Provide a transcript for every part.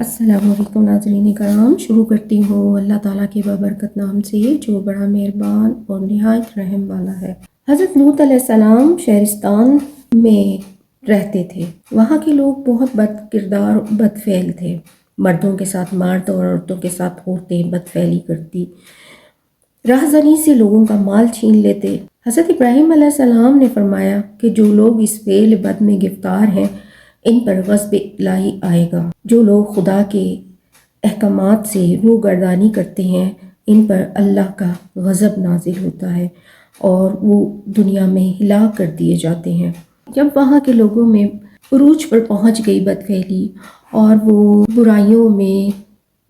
السلام علیکم ناظرین کرام، شروع کرتی ہوں اللہ تعالیٰ کے بابرکت نام سے جو بڑا مہربان اور نہایت رحم والا ہے۔ حضرت لوط علیہ السلام شہرستان میں رہتے تھے۔ وہاں کے لوگ بہت بد کردار اور بد فعل تھے۔ مردوں کے ساتھ مرد اور عورتوں کے ساتھ عورتیں بد فعلی کرتی، راہزنی سے لوگوں کا مال چھین لیتے۔ حضرت ابراہیم علیہ السلام نے فرمایا کہ جو لوگ اس فعل بد میں گرفتار ہیں ان پر غضب الہی آئے گا۔ جو لوگ خدا کے احکامات سے روگردانی کرتے ہیں ان پر اللہ کا غضب نازل ہوتا ہے اور وہ دنیا میں ہلاک کر دیے جاتے ہیں۔ جب وہاں کے لوگوں میں عروج پر پہنچ گئی بد فعلی اور وہ برائیوں میں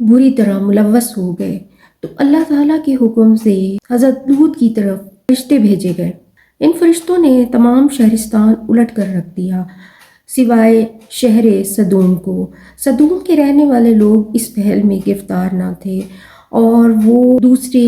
بری طرح ملوث ہو گئے تو اللہ تعالیٰ کے حکم سے حضرت لوط کی طرف فرشتے بھیجے گئے۔ ان فرشتوں نے تمام شہرستان الٹ کر رکھ دیا سوائے شہر صدوم کو۔ صدوم کے رہنے والے لوگ اس پہل میں گرفتار نہ تھے اور وہ دوسرے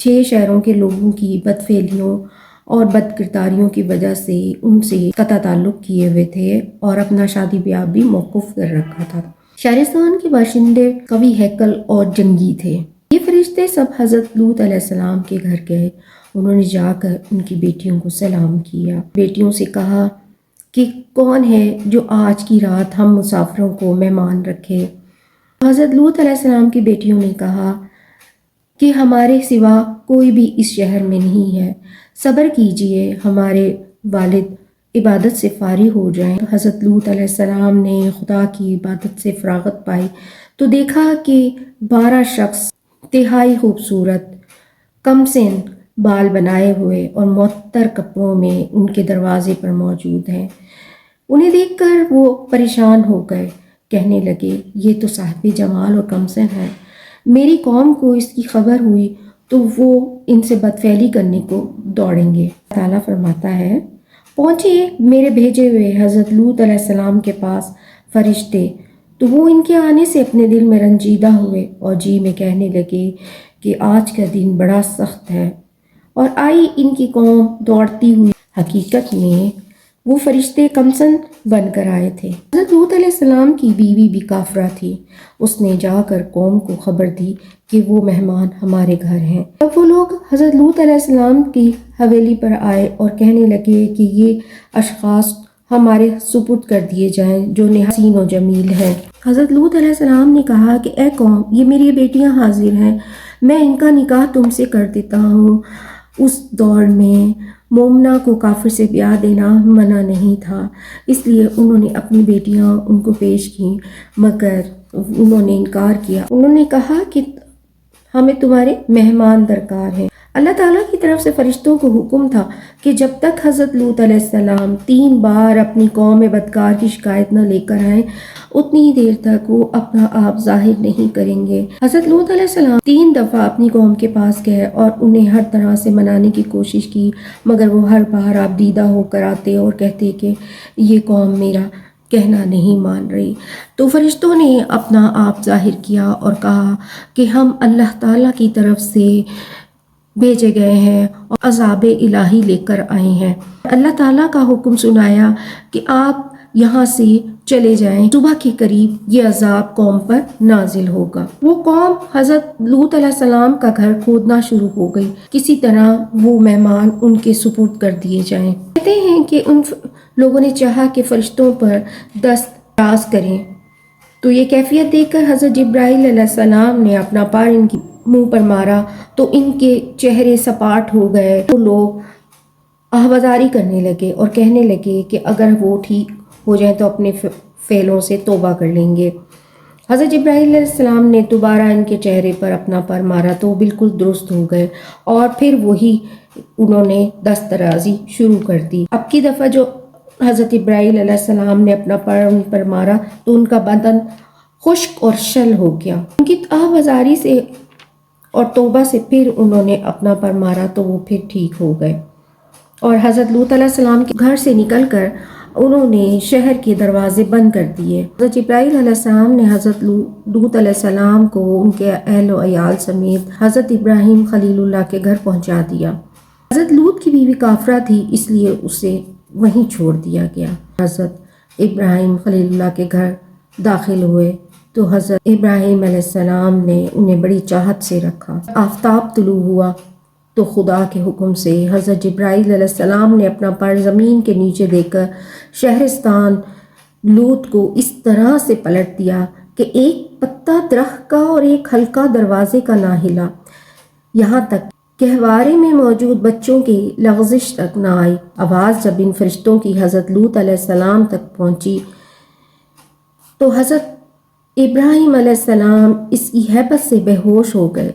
6 شہروں کے لوگوں کی بد فعلیوں اور بد کرداریوں کی وجہ سے ان سے قطع تعلق کیے ہوئے تھے اور اپنا شادی بیاہ بھی موقوف کر رکھا تھا۔ شہرستان کے باشندے قوی ہیکل اور جنگی تھے۔ یہ فرشتے سب حضرت لوط علیہ السلام کے گھر گئے۔ انہوں نے جا کر ان کی بیٹیوں کو سلام کیا۔ بیٹیوں سے کہا کہ کون ہے جو آج کی رات ہم مسافروں کو مہمان رکھے؟ حضرت لوط علیہ السلام کی بیٹیوں نے کہا کہ ہمارے سوا کوئی بھی اس شہر میں نہیں ہے، صبر کیجئے، ہمارے والد عبادت سے فارغ ہو جائیں۔ حضرت لوط علیہ السلام نے خدا کی عبادت سے فراغت پائی تو دیکھا کہ 12 شخص انتہائی خوبصورت، کم سن، بال بنائے ہوئے اور معطر کپڑوں میں ان کے دروازے پر موجود ہیں۔ انہیں دیکھ کر وہ پریشان ہو گئے، کہنے لگے یہ تو صاحب جمال اور کمسن ہے۔ میری قوم کو اس کی خبر ہوئی تو وہ ان سے بدفعلی کرنے کو دوڑیں گے۔ تعالیٰ فرماتا ہے، پہنچے میرے بھیجے ہوئے حضرت لوط علیہ السلام کے پاس فرشتے تو وہ ان کے آنے سے اپنے دل میں رنجیدہ ہوئے اور جی میں کہنے لگے کہ آج کا دن بڑا سخت ہے، اور آئی ان کی قوم دوڑتی ہوئی۔ حقیقت میں وہ فرشتے کمسن بن کر آئے تھے۔ حضرت لوط علیہ السلام کی بیوی بھی کافرہ تھی۔ اس نے جا کر قوم کو خبر دی کہ وہ مہمان ہمارے گھر ہیں۔ تب وہ لوگ حضرت لوط علیہ السلام کی حویلی پر آئے اور کہنے لگے کہ یہ اشخاص ہمارے سپرد کر دیے جائیں جو حسین و جمیل ہیں۔ حضرت لوط علیہ السلام نے کہا کہ اے قوم، یہ میری بیٹیاں حاضر ہیں، میں ان کا نکاح تم سے کر دیتا ہوں۔ اس دور میں مومنہ کو کافر سے بیاہ دینا منع نہیں تھا، اس لیے انہوں نے اپنی بیٹیاں ان کو پیش کیں، مگر انہوں نے انکار کیا۔ انہوں نے کہا کہ ہمیں تمہارے مہمان درکار ہیں۔ اللہ تعالیٰ کی طرف سے فرشتوں کو حکم تھا کہ جب تک حضرت لوط علیہ السلام 3 بار اپنی قوم بدکار کی شکایت نہ لے کر آئیں اتنی ہی دیر تک وہ اپنا آپ ظاہر نہیں کریں گے۔ حضرت لوط علیہ السلام 3 دفعہ اپنی قوم کے پاس گئے اور انہیں ہر طرح سے منانے کی کوشش کی، مگر وہ ہر بار آپ دیدہ ہو کر آتے اور کہتے کہ یہ قوم میرا کہنا نہیں مان رہی۔ تو فرشتوں نے اپنا آپ ظاہر کیا اور کہا کہ ہم اللہ تعالیٰ کی طرف سے بھیجے گئے ہیں اور عذاب الہی لے کر آئے ہیں۔ اللہ تعالیٰ کا حکم سنایا کہ آپ یہاں سے چلے جائیں، صبح کے قریب یہ عذاب قوم پر نازل ہوگا۔ وہ قوم حضرت لوط علیہ السلام کا گھر کھودنا شروع ہو گئی، کسی طرح وہ مہمان ان کے سپرد کر دیے جائیں۔ کہتے ہیں کہ ان لوگوں نے چاہا کہ فرشتوں پر دست دراز کریں تو یہ کیفیت دیکھ کر حضرت جبرائیل علیہ السلام نے اپنا پار ان کے منہ پر مارا تو ان کے چہرے سپاٹ ہو گئے۔ وہ لوگ آہوازاری کرنے لگے اور کہنے لگے کہ اگر وہ ٹھیک ہو جائیں تو اپنے فعلوں سے توبہ کر لیں گے۔ حضرت جبرائیل علیہ السلام نے دوبارہ ان کے چہرے پر اپنا پر مارا تو وہ بالکل درست ہو گئے اور پھر وہی انہوں نے دست درازی شروع کر دی۔ اب کی دفعہ جو حضرت جبرائیل علیہ السلام نے اپنا پر ان پر مارا تو ان کا بدن خشک اور شل ہو گیا۔ ان کی آہوازاری سے اور توبہ سے پھر انہوں نے اپنا پر مارا تو وہ پھر ٹھیک ہو گئے، اور حضرت لوط علیہ السلام کے گھر سے نکل کر انہوں نے شہر کے دروازے بند کر دیے۔ حضرت جبرائیل علیہ السلام نے حضرت لوط علیہ السلام کو ان کے اہل و عیال سمیت حضرت ابراہیم خلیل اللہ کے گھر پہنچا دیا۔ حضرت لوط کی بیوی کافرہ تھی، اس لیے اسے وہیں چھوڑ دیا گیا۔ حضرت ابراہیم خلیل اللہ کے گھر داخل ہوئے تو حضرت ابراہیم علیہ السلام نے انہیں بڑی چاہت سے رکھا۔ آفتاب طلوع ہوا تو خدا کے حکم سے حضرت جبرائیل علیہ السلام نے اپنا پر زمین کے نیچے دے کر شہرستان لوط کو اس طرح سے پلٹ دیا کہ ایک پتا درخت کا اور ایک حلقہ دروازے کا نہ ہلا، یہاں تک گہوارے میں موجود بچوں کی لغزش تک نہ آئی۔ آواز جب ان فرشتوں کی حضرت لوط علیہ السلام تک پہنچی تو حضرت ابراہیم علیہ السلام اس کی ہیبت سے بے ہوش ہو گئے۔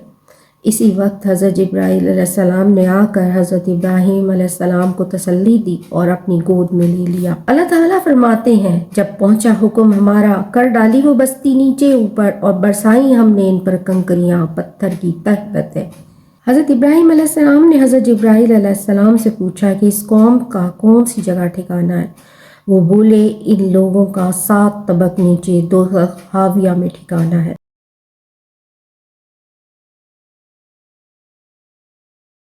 اسی وقت حضرت جبرائیل علیہ السلام نے آ کر حضرت ابراہیم علیہ السلام کو تسلی دی اور اپنی گود میں لے لیا۔ اللہ تعالیٰ فرماتے ہیں، جب پہنچا حکم ہمارا، کر ڈالی وہ بستی نیچے اوپر اور برسائی ہم نے ان پر کنکریاں پتھر کی تہبتیں۔ حضرت ابراہیم علیہ السلام نے حضرت جبرائیل علیہ السلام سے پوچھا کہ اس قوم کا کون سی جگہ ٹھکانہ ہے؟ وہ بولے، ان لوگوں کا 7 طبق نیچے دوزخ حاویہ میں ٹھکانہ ہے۔